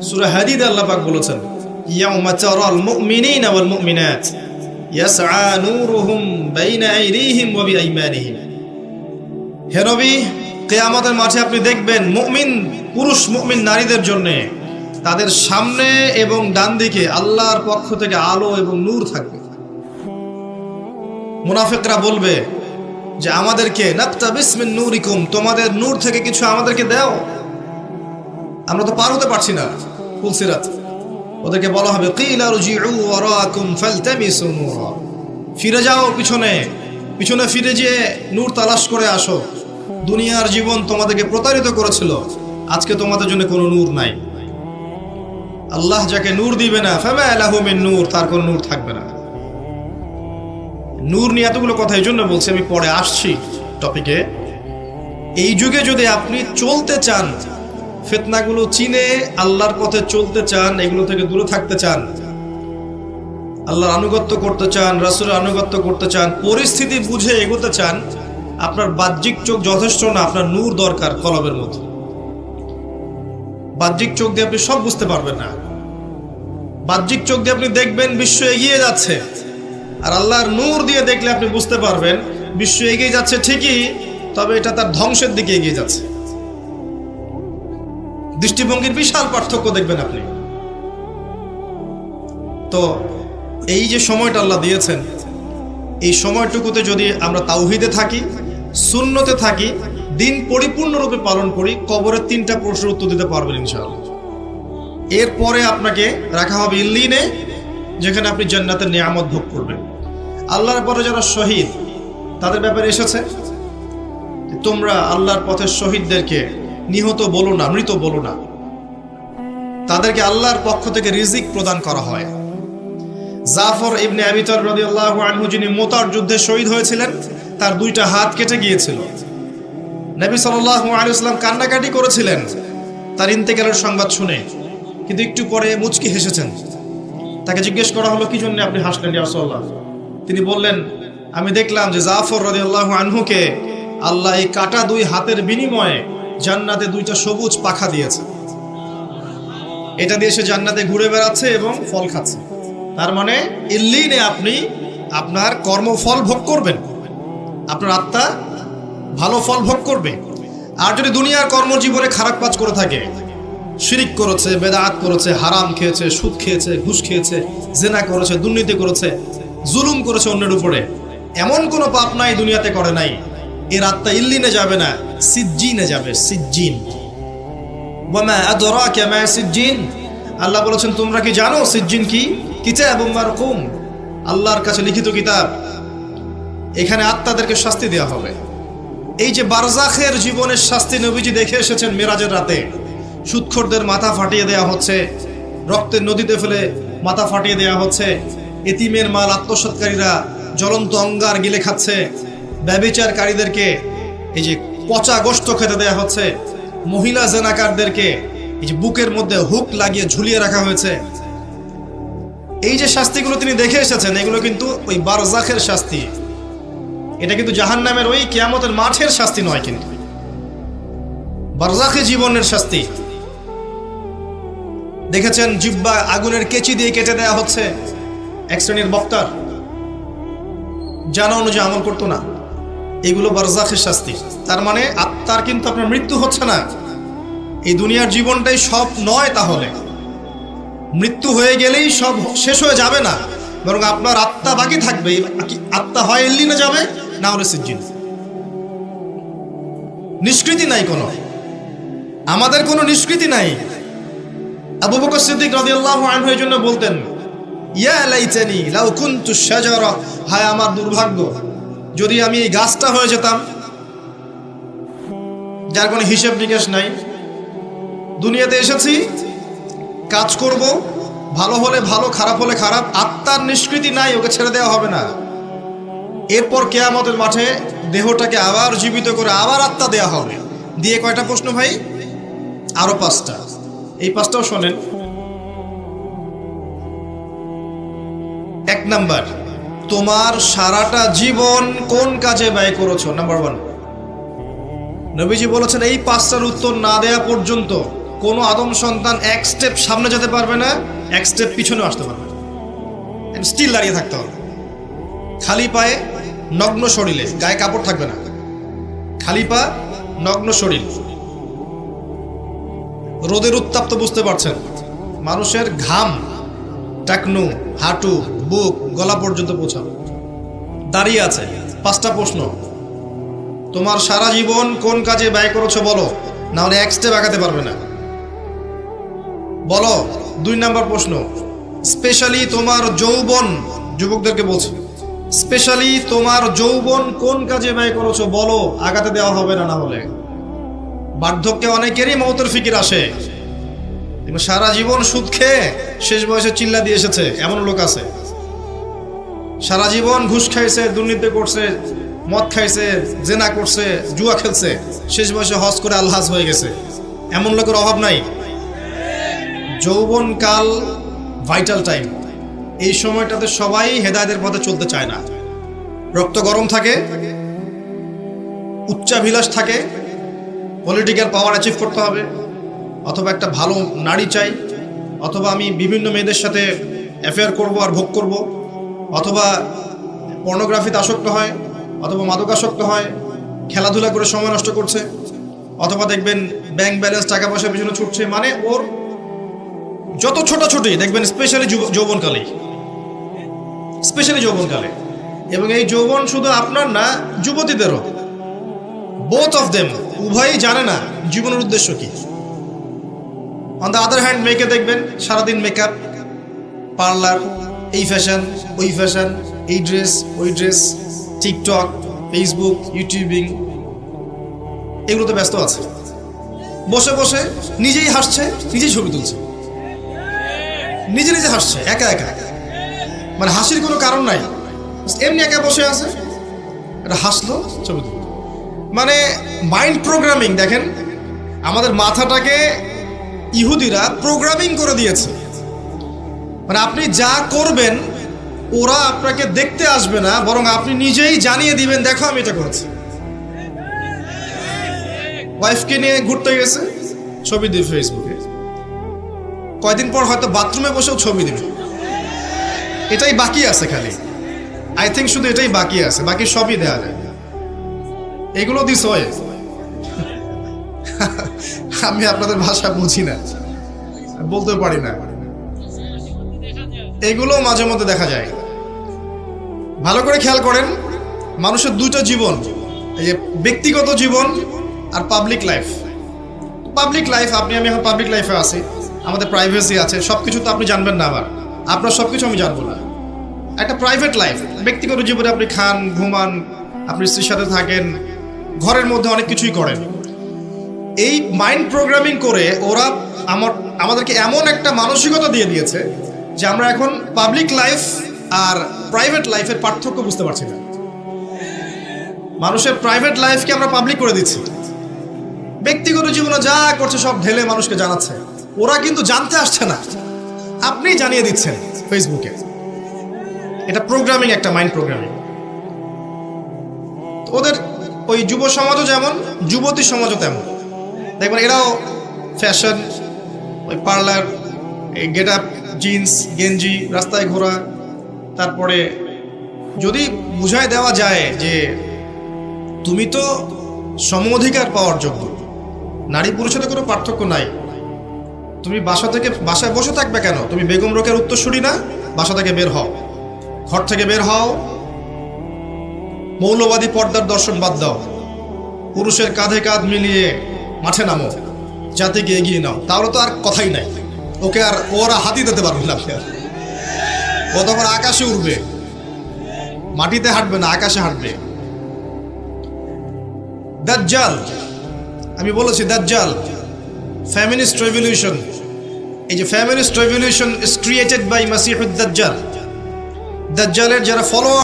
সূরা হাদীদে আল্লাহ পাক বলেছেন, ইয়াউমা তারাল মুমিনিনা ওয়াল মুমিনাত ইয়াসআ নূরুহুম বাইনা আইদিহিম ওয়া বিআইমানিহিম। হে নবী, কিয়ামতের মাঠে আপনি দেখবেন মুমিন পুরুষ মুমিন নারীদের জন্য তাদের সামনে এবং ডান দিকে আল্লাহর পক্ষ থেকে আলো এবং নূর থাকবে। মুনাফিকরা বলবে যে আমাদেরকে নাকতাবিস মিন নূরিকুম, তোমাদের নূর থেকে কিছু আমাদেরকে দাও, আমরা তো পার হতে পারছি না ফুলসিরাত। ওদেরকে বলা হবে কিলা রুজিউ ওয়ারাকুম ফালতামিসু নূরা, ফিরে যাও পিছনে পিছনে ফিরে যেয়ে নূর তালাশ করে আসো। দুনিয়ার জীবন তোমাদেরকে প্রতারিত করেছিল, আজকে তোমাদের জন্য কোনো নূর নাই। আল্লাহ যাকে নূর দিবে না ফামা লাহু মিন নূর, তার কোনো নূর থাকবে না। নূর নিয়ে এতগুলো কথা এই জন্য বলছি, আমি পরে আসছি টপিকে। এই যুগে যদি আপনি চলতে চান, ফিতনাগুলো চিনে আল্লাহর পথে চলতে চান, এগুলো থেকে দূরে থাকতে চান, আল্লাহর আনুগত্য করতে চান, রাসূলের আনুগত্য করতে চান, পরিস্থিতি বুঝে এগোতে চান, আপনার বাহ্যিক চোখ যথেষ্ট না, আপনার নূর দরকার কলবের মধ্যে। বাহ্যিক চোখ দিয়ে আপনি সব বুঝতে পারবেন না। বাহ্যিক চোখ দিয়ে আপনি দেখবেন বিশ্ব এগিয়ে যাচ্ছে, আর আল্লাহর নূর দিয়ে দেখলে আপনি বুঝতে পারবেন বিশ্ব এগিয়ে যাচ্ছে ঠিকই, তবে এটা তার ধ্বংসের দিকে এগিয়ে যাচ্ছে। দৃষ্টিভঙ্গির বিশাল পার্থক্য দেখবেন আপনি। তো এই যে সময়টা আল্লাহ দিয়েছেন, এই সময়টুকুতে যদি আমরা তাওহীদে থাকি, সুন্নতে থাকি, দিন পরিপূর্ণরূপে পালন করি, কবরের 3টা প্রশ্নের উত্তর দিতে পারবেন ইনশাআল্লাহ। এরপরে আপনাকে রাখা হবে ইল্লিনে, যেখানে আপনি জান্নাতের নিয়ামত ভোগ করবেন। আল্লাহর পরে যারা শহীদ, তাদের ব্যাপারে এসেছে তোমরা আল্লাহর পথের শহীদদেরকে নিহত বলো না, মৃত বলো না। তাদেরকে আল্লাহর পক্ষ থেকে রিজিক প্রদান করা হয়। জাফর ইবনে আবি তালিব রাদিয়াল্লাহু আনহু, যিনি মুতার যুদ্ধে শহীদ হয়েছিলেন, তার 2টা হাত কেটে গিয়েছিল। নবী সাল্লাল্লাহু আলাইহি ওয়াসাল্লাম কান্নাকাটি করেছিলেন তার ইন্তেকালের সংবাদ শুনে, কিন্তু একটু পরে মুচকি হেসেছেন। তাকে জিজ্ঞেস করা হলো, কি জন্য আপনি হাসলেন ইয়া রাসূলুল্লাহ? তিনি বললেন, আমি দেখলাম যে জাফর রাদিয়াল্লাহু আনহুকে আল্লাহ এই কাটা 2 হাতের বিনিময়ে জান্নাতে 2টা সবুজ পাখা দিয়েছে। এটা দিয়ে সে জান্নাতে ঘুরে বেড়াচ্ছে এবং ফল খাচ্ছে। তার মানে ইল্লিনে আপনি আপনার কর্মফল ভোগ করবেন, আপনার আত্মা ভালো ফল ভোগ করবে। আর যদি দুনিয়ার কর্মজীবনে খারাপ কাজ করে থাকে, শিরিক করেছে, বেদাত করেছে, হারাম খেয়েছে, সুদ খেয়েছে, ঘুষ খেয়েছে, জেনা করেছে, দুর্নীতি করেছে, জুলুম করেছে অন্যের উপরে, এমন কোনো পাপ নাই দুনিয়াতে করে নাই, এর আত্মা ইল্লিনে যাবে না, সিজ্জিনে যাবে। সিজ্জিন, ওয়ামা আদরাকা মা সিজ্জিন। আল্লাহ বলেছেন, তোমরা কি জানো সিজ্জিন কি? কিতাবুম মারকুম, আল্লাহর কাছে লিখিত কিতাব। এখানে আত্মাদেরকে শাস্তি দেওয়া হবে। এই যে বারজাখের জীবনের শাস্তি নবীজি দেখে এসেছেন মেরাজের রাতে। সুদখোরদের মাথা ফাটিয়ে দেওয়া হচ্ছে, রক্তের নদীতে ফেলে মাথা ফাটিয়ে দেওয়া হচ্ছে, এতিমের মাল আত্মসাৎকারীরা জ্বলন্ত অঙ্গার গিলে খাচ্ছে, ব্যভিচারকারীদেরকে এই যে পচা গোশত খেতে দেওয়া হচ্ছে, মহিলা জেনাকারদেরকে এই যে বুকের মধ্যে হুক লাগিয়ে ঝুলিয়ে রাখা হয়েছে। এই যে শাস্তিগুলো তিনি দেখে এসেছেন, এগুলো কিন্তু ওই বারজাখের শাস্তি। এটা কিন্তু জাহান্নামের ওই কিয়ামতের মাঠের শাস্তি নয়, কিন্তু বারজাখী জীবনের শাস্তি। দেখেছেন জিহ্বা আগুনের কেচি দিয়ে কেটে দেওয়া হচ্ছে এক শ্রেণীর বক্তার, জানা অনুযায়ী আমল করতো না। এগুলো বারজাখের শাস্তি। তার মানে আত্মার কিন্তু আপনার মৃত্যু হচ্ছে না। এই দুনিয়ার জীবনটাই সব নয়, তাহলে মৃত্যু হয়ে গেলেই সব শেষ হয়ে যাবে না, বরং আপনার আত্মা বাকি থাকবে। আত্মা হয় ইল্লিনে যাবে, না হলে সিজ্জিন। নিষ্কৃতি নাই কোনো, আমাদের কোনো নিষ্কৃতি নাই। আবু বকর সিদ্দিক রাদিয়াল্লাহু আনহু এই জন্য বলতেন, ইয়া লাইতানি লাউ কুনতু শাজারা, হায় আমার দুর্ভাগ্য যদি আমি এই গাছটা হয়ে যেতাম, যার কোনো হিসাব নিকাশ নাই। দুনিয়াতে এসেছি, কাজ করব, ভালো হলে ভালো, খারাপ হলে খারাপ, আত্মার নিষ্কৃতি নাই, ওকে ছেড়ে দেওয়া হবে না। এরপর কিয়ামতের মাঠে দেহটাকে আবার জীবিত করে আবার আত্মা দেওয়া হবে। দিয়ে কয়টা প্রশ্ন ভাই? আরো 5টা। এই 5টাও শোনেন। 1 নাম্বার, তোমার সারাটা জীবন কোন কাজে ব্যয় করেছো? নাম্বার 1। নবীজি বলেছেন, এই 5টার উত্তর না দেয়া পর্যন্ত কোনো আদম সন্তান এক স্টেপ সামনে যেতে পারবে না, এক স্টেপ পিছনেও আসতে পারবে না, স্টিল দাঁড়িয়ে থাকতে হবে। খালি পায়ে নগ্ন শরীরে, গায়ে কাপড় থাকবে না, খালি পা নগ্ন শরীর। রোদের উত্তাপ তো বুঝতে পারছেন, মানুষের ঘাম টাকনু, হাঁটু, বুক, গলা পর্যন্ত পৌঁছাবে। দাঁড়িয়ে আছে। 5টা প্রশ্ন, তোমার সারা জীবন কোন কাজে ব্যয় করেছো বলো, না হলে এক স্টেপ আগাতে পারবে না, বলো। 2 নাম্বার প্রশ্ন, স্পেশালি তোমার যৌবন, যুবকদেরকে বলছি, স্পেশালি তোমার যৌবন কোন কাজে ব্যয় করেছো বলো, আগাতে দেওয়া হবে না, না হলে। বার্ধক্যে অনেকেরই মৌতের ফিকির আসে, সারা জীবন সুদ খেয়ে শেষ বয়সে চিল্লা দিয়ে এসেছে, এমন লোক আছে। সারা জীবন ঘুষ খাইছে, দুর্নীতি করছে, মদ খাইছে, জেনা করছে, জুয়া খেলছে, শেষ বয়সে হজ করে আলহাজ হয়ে গেছে, এমন লোকের অভাব নাই। যৌবনকাল ভাইটাল টাইম, এই সময়টাতে সবাই হেদায়েতের পথে চলতে চায় না। রক্ত গরম থাকে, উচ্চাভিলাষ থাকে, পলিটিক্যাল পাওয়ার অ্যাচিভ করতে হবে, অথবা একটা ভালো নারী চাই, অথবা আমি বিভিন্ন মেয়েদের সাথে অ্যাফেয়ার করব আর ভোগ করব, অথবা পর্নোগ্রাফিতে আসক্ত হয়, অথবা মাদকাসক্ত হয়, খেলাধুলা করে সময় নষ্ট করছে, অথবা দেখবেন ব্যাংক ব্যালেন্স টাকা পয়সার পিছনে ছুটছে। মানে ওর যত ছোটাছুটি দেখবেন স্পেশালি যৌবনকালে, স্পেশালি যৌবনকালে। এবং এই যৌবন শুধু আপনার না, যুবতীদেরও, বোথ অফ দেম, উভয়ই জানে না জীবনের উদ্দেশ্য কি। অন দ্য আদার হ্যান্ড মেয়েকে দেখবেন সারাদিন মেকআপ, পার্লার, এই ফ্যাশন, ওই ফ্যাশন, এই ড্রেস, ওই ড্রেস, টিকটক, ফেসবুক, ইউটিউবিং, এগুলোতে ব্যস্ত আছে। বসে বসে নিজেই হাসছে, নিজেই ছবি তুলছে, নিজে নিজে হাসছে একা একা, মানে হাসির কোনো কারণ নাই, এমনি একা বসে আছে, এটা হাসলো, ছবি তুলল। মানে মাইন্ড প্রোগ্রামিং। দেখেন, আমাদের মাথাটাকে ইহুদিরা প্রোগ্রামিং করে দিয়েছে। মানে আপনি যা করবেন ওরা আপনাকে দেখতে আসবে না, বরং আপনি নিজেই জানিয়ে দিবেন, দেখো আমি এটা করেছি। ওয়াইফকে নিয়ে ঘুরতে গেছে, ছবি দিবে ফেসবুকে, কয়দিন পর হয়তো বাথরুমে বসেও ছবি দিবে। এটাই বাকি আছে খালি, আই থিঙ্ক শুধু এটাই বাকি আছে, বাকি সবই দেয়া যায়। এগুলো দিস হয়, আমি আপনাদের ভাষা বুঝি না, বলতে পারি না, এগুলো মাঝে মধ্যে দেখা যায়। ভালো করে খেয়াল করেন, মানুষের 2টা জীবন, এই যে ব্যক্তিগত জীবন আর পাবলিক লাইফ। পাবলিক লাইফ, আপনি আমি এখন পাবলিক লাইফে আছি, আমাদের প্রাইভেসি আছে, সবকিছু তো আপনি জানবেন না, আবার আপনার সবকিছু আমি জানবো না। একটা প্রাইভেট লাইফ, ব্যক্তিগত জীবনে আপনি খান, ঘুমান, আপনি স্ত্রীর সাথে থাকেন, ঘরের মধ্যে অনেক কিছুই করেন। এই মাইন্ড প্রোগ্রামিং করে ওরা আমাদেরকে এমন একটা মানসিকতা দিয়ে দিয়েছে যে আমরা এখন পাবলিক লাইফ আর প্রাইভেট লাইফের পার্থক্য বুঝতে পারছি না। মানুষের প্রাইভেট লাইফকে আমরা পাবলিক করে দিচ্ছি, ব্যক্তিগত জীবনে যা করছে সব ঢেলে মানুষকে জানাচ্ছে। ওরা কিন্তু জানতে আসছে না, আপনি জানিয়ে দিচ্ছেন ফেসবুকে। এটা প্রোগ্রামিং, একটা মাইন্ড প্রোগ্রামিং। ওদের ওই যুব সমাজও যেমন, যুবতী সমাজও তেমন। দেখবেন এরাও ফ্যাশন, ওই পার্লার, এই গেট আপ, জিন্স, গেঞ্জি, রাস্তায় ঘোরা। তারপরে যদি বুঝায় দেওয়া যায় যে তুমি তো সম অধিকার পাওয়ার যোগ্য, নারী পুরুষের কোনো পার্থক্য নাই, তুমি বাসায় বসে থাকবে কেন, তুমি বেগম রোকেয়ার উত্তরসূরি না, বাসা থেকে বের হও, ঘর থেকে বের হও, মৌলবাদী পর্দার দর্শন বাদ দাও, পুরুষের কাঁধে কাঁধ মিলিয়ে মাঠে নামো, জাতিকে এগিয়ে নাও, তাহলে তো আর কথাই নাই। ওকে আর ওরা হাতি দিতে পারবে না, ও তখন আকাশে উড়বে, মাটিতে হাঁটবে না, আকাশে হাঁটবে। দাজ্জাল, আমি বলেছি দাজ্জাল, ফেমিনিস্ট রেভলিউশন, এই যে feminist revolution is created by মাসিহুদ দাজ্জাল। দাজ্জালের যারা ফলোয়ার